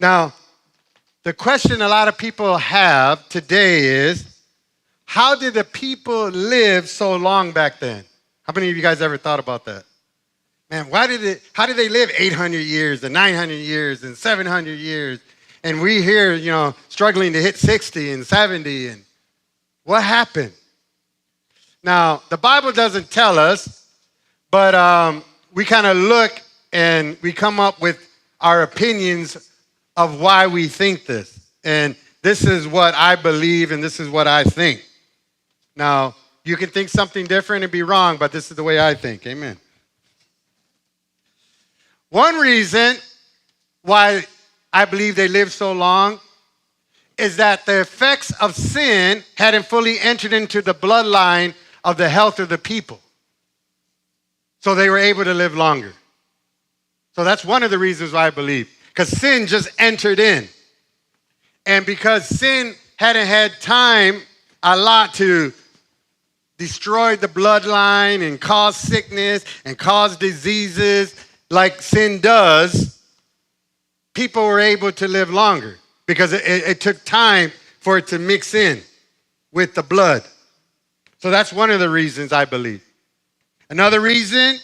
Now, the question a lot of people have today is, how did the people live so long back then? How many of you guys ever thought about that? Man, how did they live 800 years and 900 years and 700 years? And we here, struggling to hit 60 and 70. And what happened? Now, the Bible doesn't tell us, but we kind of look and we come up with our opinions of why we think this. And this is what I believe and this is what I think. Now, you can think something different and be wrong, but this is the way I think. Amen. One reason why I believe they lived so long is that the effects of sin hadn't fully entered into the bloodline of the health of the people. So they were able to live longer. So that's one of the reasons why I believe. Because sin just entered in. And because sin hadn't had time a lot to destroy the bloodline and cause sickness and cause diseases like sin does, people were able to live longer because it took time for it to mix in with the blood. So that's one of the reasons I believe. Another reason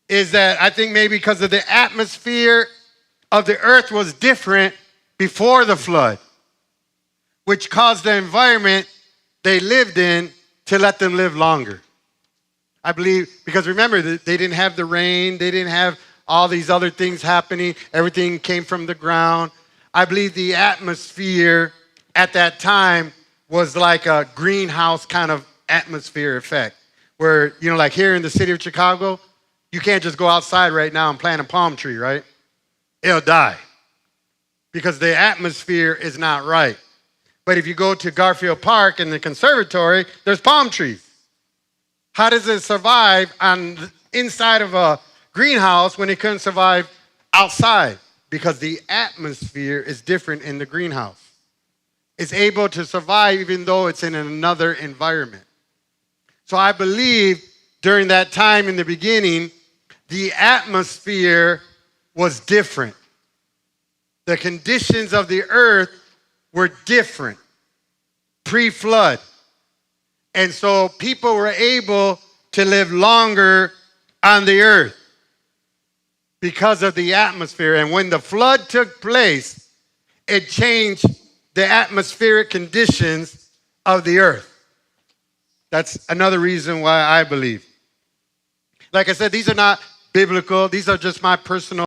is that I think maybe because of the atmosphere of the earth was different before the flood, which caused the environment they lived in to let them live longer. I believe, because remember, they didn't have the rain, they didn't have all these other things happening, everything came from the ground. I believe the atmosphere at that time was like a greenhouse kind of atmosphere effect, where, like here in the city of Chicago, you can't just go outside right now and plant a palm tree, right? It'll die because the atmosphere is not right. But if you go to Garfield Park in the conservatory, there's palm trees. How does it survive on the inside of a greenhouse when it couldn't survive outside? Because the atmosphere is different in the greenhouse. It's able to survive even though it's in another environment. So I believe during that time in the beginning, the atmosphere was different. The conditions of the earth were different pre-flood. And so people were able to live longer on the earth because of the atmosphere. And when the flood took place, it changed the atmospheric conditions of the earth. That's another reason why I believe. Like I said, these are not biblical. These are just my personal